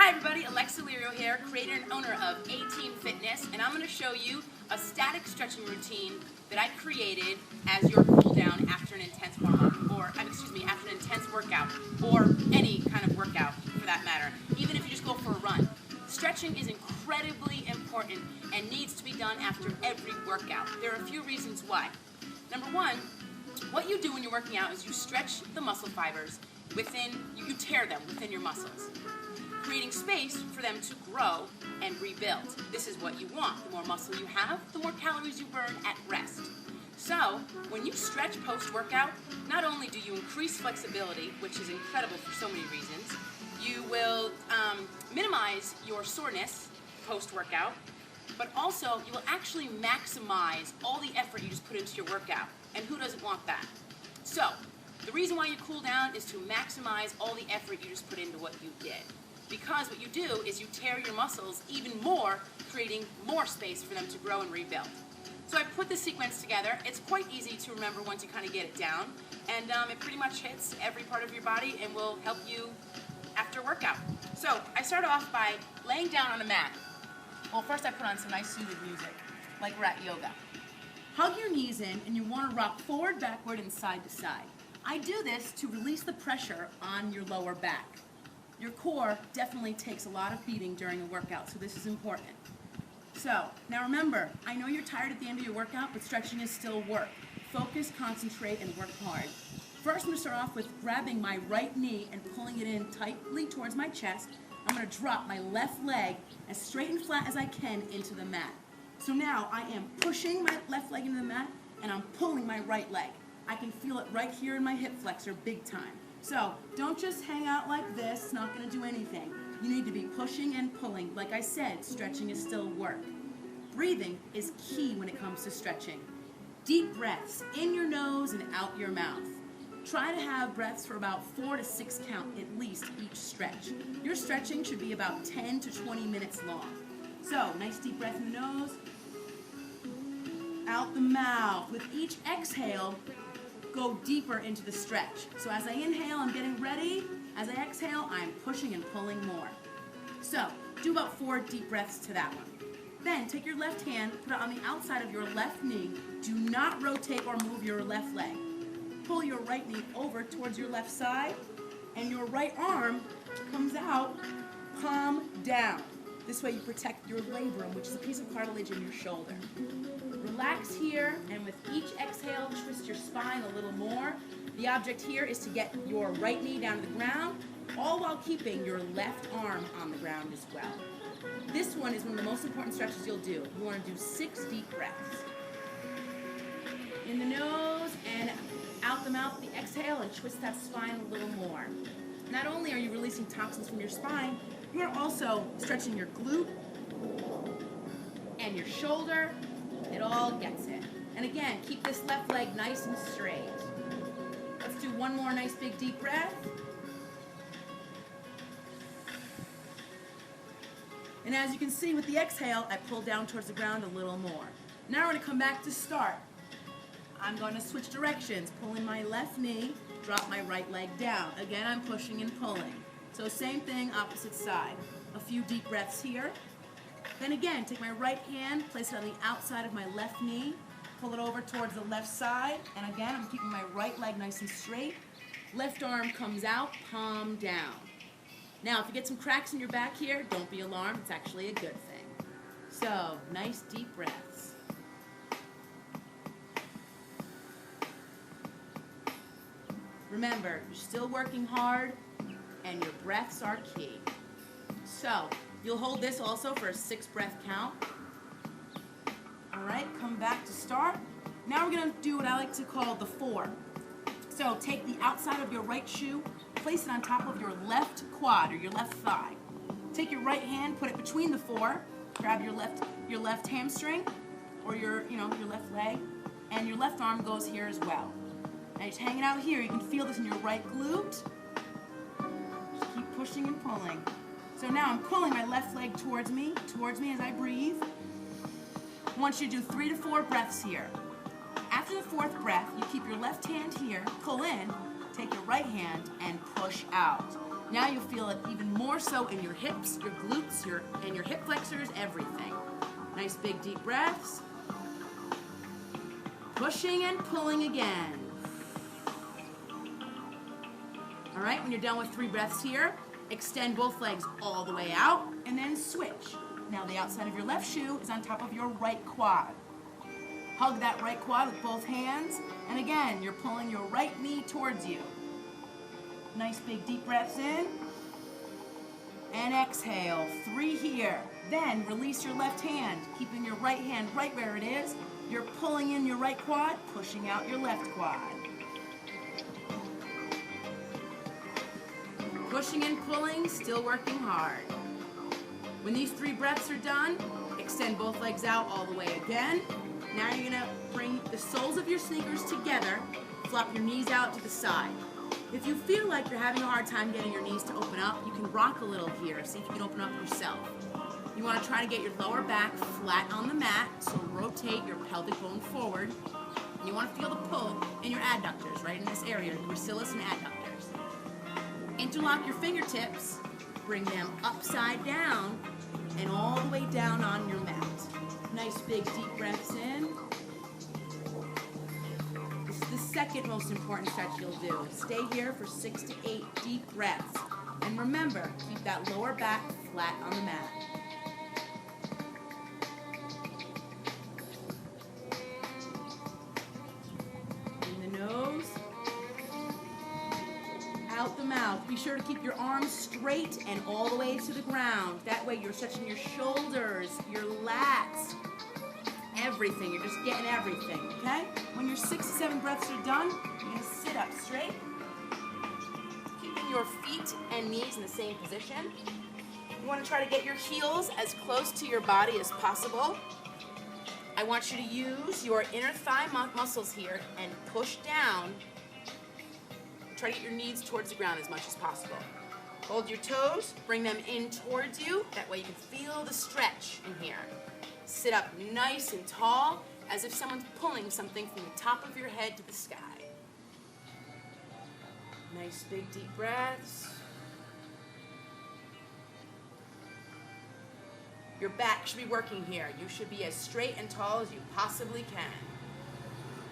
Hi everybody, Alexa Lirio here, creator and owner of A-Team Fitness, and I'm going to show you a static stretching routine that I created as your cool down after an intense warm-up, or after an intense workout, or any kind of workout for that matter, even if you just go for a run. Stretching is incredibly important and needs to be done after every workout. There are a few reasons why. Number one, what you do when you're working out is you stretch the muscle fibers you tear them within your muscles, creating space for them to grow and rebuild. This is what you want. The more muscle you have, the more calories you burn at rest. So, when you stretch post-workout, not only do you increase flexibility, which is incredible for so many reasons, you will minimize your soreness post-workout, but also you will actually maximize all the effort you just put into your workout. And who doesn't want that? So, the reason why you cool down is to maximize all the effort you just put into what you did. Because what you do is you tear your muscles even more, creating more space for them to grow and rebuild. So I put the sequence together. It's quite easy to remember once you kind of get it down. And it pretty much hits every part of your body and will help you after workout. So I start off by laying down on a mat. Well, first I put on some nice soothing music, like we're at yoga. Hug your knees in and you want to rock forward, backward, and side to side. I do this to release the pressure on your lower back. Your core definitely takes a lot of beating during a workout, so this is important. So, now remember, I know you're tired at the end of your workout, but stretching is still work. Focus, concentrate, and work hard. First, I'm going to start off with grabbing my right knee and pulling it in tightly towards my chest. I'm going to drop my left leg as straight and flat as I can into the mat. So now I am pushing my left leg into the mat, and I'm pulling my right leg. I can feel it right here in my hip flexor big time. So don't just hang out like this, it's not going to do anything. You need to be pushing and pulling. Like I said, stretching is still work. Breathing is key when it comes to stretching. Deep breaths in your nose and out your mouth. Try to have breaths for about 4 to 6 count at least each stretch. Your stretching should be about 10 to 20 minutes long. So nice deep breath in the nose, out the mouth. With each exhale, go deeper into the stretch. So as I inhale, I'm getting ready. As I exhale, I'm pushing and pulling more. So do about 4 deep breaths to that one. Then take your left hand, put it on the outside of your left knee. Do not rotate or move your left leg. Pull your right knee over towards your left side, and your right arm comes out, palm down. This way you protect your labrum, which is a piece of cartilage in your shoulder. Relax here, and with each exhale, twist your spine a little more. The object here is to get your right knee down to the ground, all while keeping your left arm on the ground as well. This one is one of the most important stretches you'll do. You want to do 6 deep breaths. In the nose and out the mouth, the exhale, and twist that spine a little more. Not only are you releasing toxins from your spine, you are also stretching your glute and your shoulder. It all gets it. And again, keep this left leg nice and straight. Let's do one more nice big deep breath. And as you can see with the exhale, I pull down towards the ground a little more. Now we're going to come back to start. I'm going to switch directions, pulling my left knee, drop my right leg down. Again, I'm pushing and pulling. So same thing, opposite side. A few deep breaths here. Then again, take my right hand, place it on the outside of my left knee, pull it over towards the left side, and again, I'm keeping my right leg nice and straight. Left arm comes out, palm down. Now, if you get some cracks in your back here, don't be alarmed, it's actually a good thing. So, nice deep breaths. Remember, you're still working hard, and your breaths are key. So, you'll hold this also for a 6 breath count. All right, come back to start. Now we're going to do what I like to call the 4. So take the outside of your right shoe, place it on top of your left quad or your left thigh. Take your right hand, put it between the 4, grab your left hamstring or your left leg, and your left arm goes here as well. Now just hanging out here, you can feel this in your right glute. Just keep pushing and pulling. So now I'm pulling my left leg towards me as I breathe. I want you to do 3 to 4 breaths here. After the 4th breath, you keep your left hand here, pull in, take your right hand, and push out. Now you'll feel it even more so in your hips, your glutes, and your hip flexors, everything. Nice big deep breaths. Pushing and pulling again. All right, when you're done with 3 breaths here, extend both legs all the way out and then switch. Now the outside of your left shoe is on top of your right quad. Hug that right quad with both hands, and again, you're pulling your right knee towards you. Nice big deep breaths in, and exhale, 3 here. Then release your left hand, keeping your right hand right where it is. You're pulling in your right quad, pushing out your left quad. Pushing and pulling, still working hard. When these 3 breaths are done, extend both legs out all the way again. Now you're gonna bring the soles of your sneakers together, flop your knees out to the side. If you feel like you're having a hard time getting your knees to open up, you can rock a little here, see if you can open up yourself. You wanna try to get your lower back flat on the mat, so rotate your pelvic bone forward. And you wanna feel the pull in your adductors, right in this area, your gracilis and adductors. Interlock your fingertips, bring them upside down, and all the way down on your mat. Nice big deep breaths in. This is the second most important stretch you'll do. Stay here for 6 to 8 deep breaths. And remember, keep that lower back flat on the mat. In the nose, out the mouth. Be sure to keep your arms straight and all the way to the ground. That way you're stretching your shoulders, your lats, everything. You're just getting everything, okay? When your 6 to 7 breaths are done, you're gonna sit up straight, keeping your feet and knees in the same position. You wanna try to get your heels as close to your body as possible. I want you to use your inner thigh muscles here and push down. Try to get your knees towards the ground as much as possible. Hold your toes, bring them in towards you. That way you can feel the stretch in here. Sit up nice and tall, as if someone's pulling something from the top of your head to the sky. Nice big deep breaths. Your back should be working here. You should be as straight and tall as you possibly can.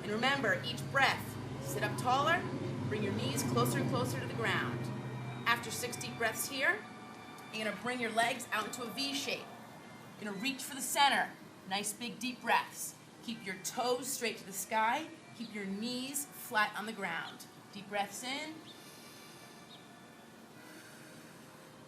And remember, each breath, sit up taller, bring your knees closer and closer to the ground. After 6 deep breaths here, you're gonna bring your legs out into a V shape. You're gonna reach for the center. Nice big deep breaths. Keep your toes straight to the sky. Keep your knees flat on the ground. Deep breaths in.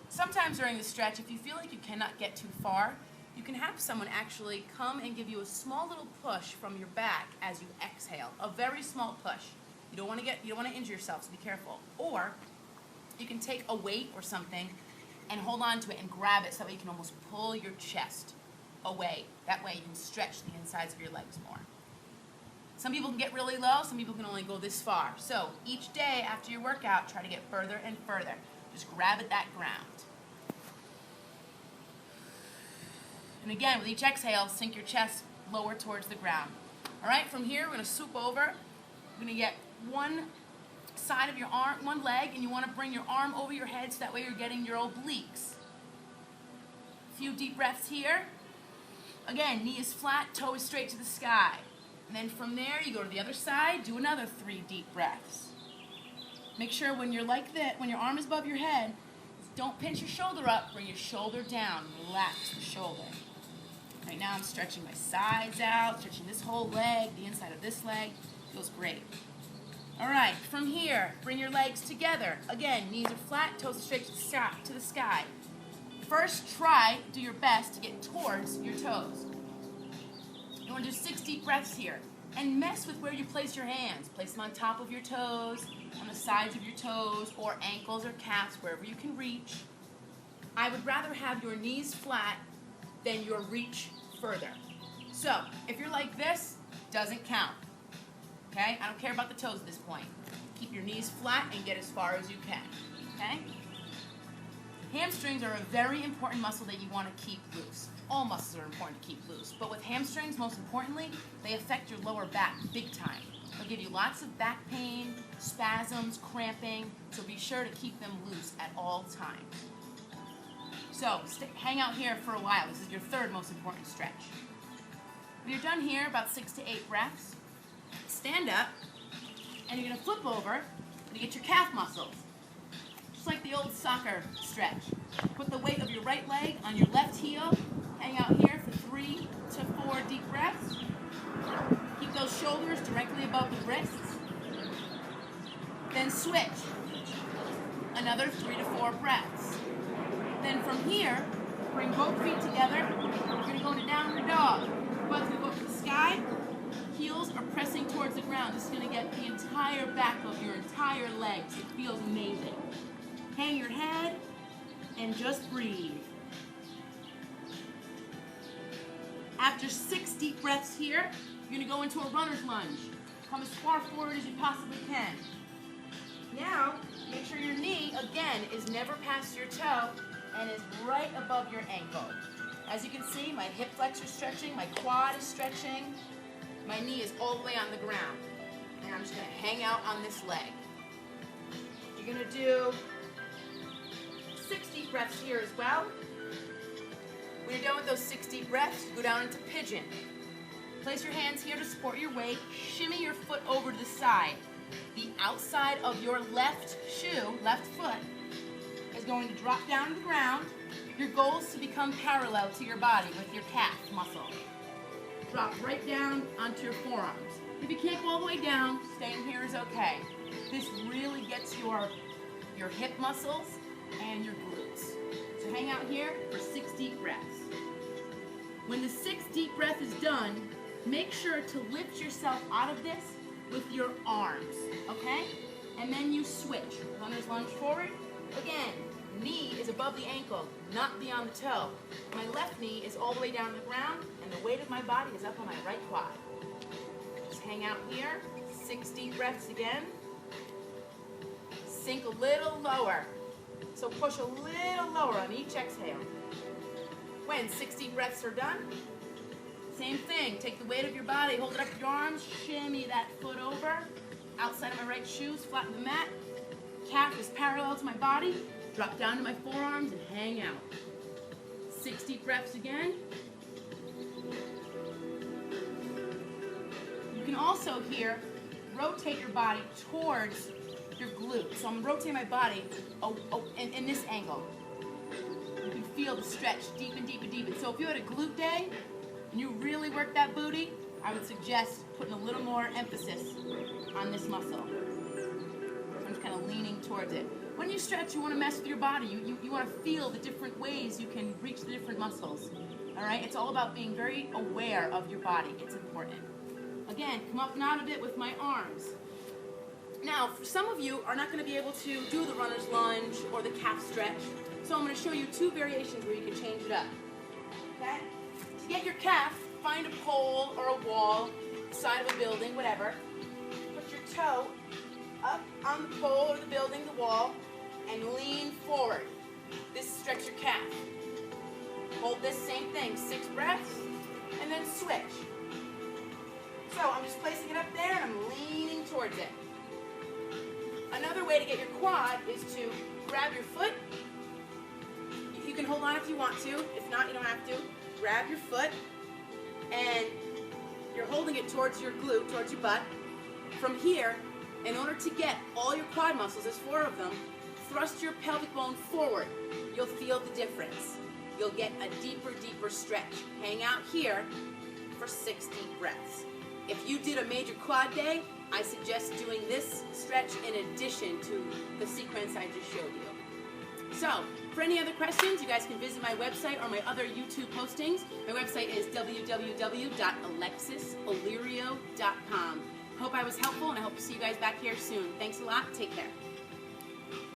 Sometimes during the stretch, if you feel like you cannot get too far, you can have someone actually come and give you a small little push from your back as you exhale. A very small push. You don't want to injure yourself, so be careful. Or you can take a weight or something and hold on to it and grab it so that you can almost pull your chest away. That way you can stretch the insides of your legs more. Some people can get really low, some people can only go this far. So each day after your workout, try to get further and further. Just grab at that ground. And again, with each exhale, sink your chest lower towards the ground. All right, from here, we're going to swoop over. We're going to get one side of your arm, one leg, and you want to bring your arm over your head so that way you're getting your obliques. A few deep breaths here. Again, knee is flat, toe is straight to the sky. And then from there, you go to the other side, do another 3 deep breaths. Make sure when you're like that, when your arm is above your head, don't pinch your shoulder up, bring your shoulder down, relax the shoulder. Right now I'm stretching my sides out, stretching this whole leg, the inside of this leg. Feels great. All right, from here, bring your legs together. Again, knees are flat, toes are straight to the sky. First, do your best to get towards your toes. You want to do 6 deep breaths here. And mess with where you place your hands. Place them on top of your toes, on the sides of your toes, or ankles or calves, wherever you can reach. I would rather have your knees flat than your reach further. So, if you're like this, doesn't count. Okay? I don't care about the toes at this point. Keep your knees flat and get as far as you can. Okay? Hamstrings are a very important muscle that you want to keep loose. All muscles are important to keep loose, but with hamstrings, most importantly, they affect your lower back big time. They'll give you lots of back pain, spasms, cramping, so be sure to keep them loose at all times. So hang out here for a while. This is your third most important stretch. When you're done here, about 6 to 8 breaths, stand up, and you're going to flip over to get your calf muscles. Just like the old soccer stretch. Put the weight of your right leg on your left heel. Hang out here for 3 to 4 deep breaths. Keep those shoulders directly above the wrists. Then switch. Another 3 to 4 breaths. Then from here, bring both feet together. We're going to go into downward dog. Butt's going to go up to the sky. Heels are pressing towards the ground. This is going to get the entire back of your entire legs. It feels amazing. Hang your head and just breathe. After 6 deep breaths here, you're going to go into a runner's lunge. Come as far forward as you possibly can. Now, make sure your knee, again, is never past your toe and is right above your ankle. As you can see, my hip flexor is stretching, my quad is stretching, my knee is all the way on the ground. And I'm just going to hang out on this leg. You're going to do 6 deep breaths here as well. When you're done with those 6 deep breaths, go down into pigeon. Place your hands here to support your weight. Shimmy your foot over to the side. The outside of your left shoe, left foot, is going to drop down to the ground. Your goal is to become parallel to your body with your calf muscle. Drop right down onto your forearms. If you can't go all the way down, staying here is okay. This really gets your hip muscles and your glutes. So hang out here for 6 deep breaths. When the 6th deep breath is done, make sure to lift yourself out of this with your arms, okay? And then you switch. Runner's lunge forward. Again, knee is above the ankle, not beyond the toe. My left knee is all the way down the ground, and the weight of my body is up on my right quad. Just hang out here. 6 deep breaths again. Sink a little lower. So push a little lower on each exhale. When 6 deep breaths are done, same thing. Take the weight of your body, hold it up with your arms, shimmy that foot over. Outside of my right shoes, flatten the mat. Calf is parallel to my body. Drop down to my forearms and hang out. 6 deep breaths again. You can also here rotate your body towards your glutes. So I'm rotating my body in this angle. You can feel the stretch deepen, deepen, deepen. So if you had a glute day and you really work that booty, I would suggest putting a little more emphasis on this muscle. I'm just kind of leaning towards it. When you stretch, you want to mess with your body. You want to feel the different ways you can reach the different muscles. All right? It's all about being very aware of your body. It's important. Again, come up and out of it with my arms. Now, for some of you are not going to be able to do the runner's lunge or the calf stretch, so I'm going to show you 2 variations where you can change it up. Okay? To get your calf, find a pole or a wall, side of a building, whatever. Put your toe up on the pole or the building, the wall, and lean forward. This stretch your calf. Hold this same thing, 6 breaths, and then switch. So I'm just placing it up there and I'm leaning towards it. Another way to get your quad is to grab your foot. You can hold on if you want to. If not, you don't have to. Grab your foot and you're holding it towards your glute, towards your butt. From here, in order to get all your quad muscles, there's 4 of them, thrust your pelvic bone forward. You'll feel the difference. You'll get a deeper, deeper stretch. Hang out here for 6 deep breaths. If you did a major quad day, I suggest doing this stretch in addition to the sequence I just showed you. So, for any other questions, you guys can visit my website or my other YouTube postings. My website is www.alexisolirio.com. Hope I was helpful, and I hope to see you guys back here soon. Thanks a lot. Take care.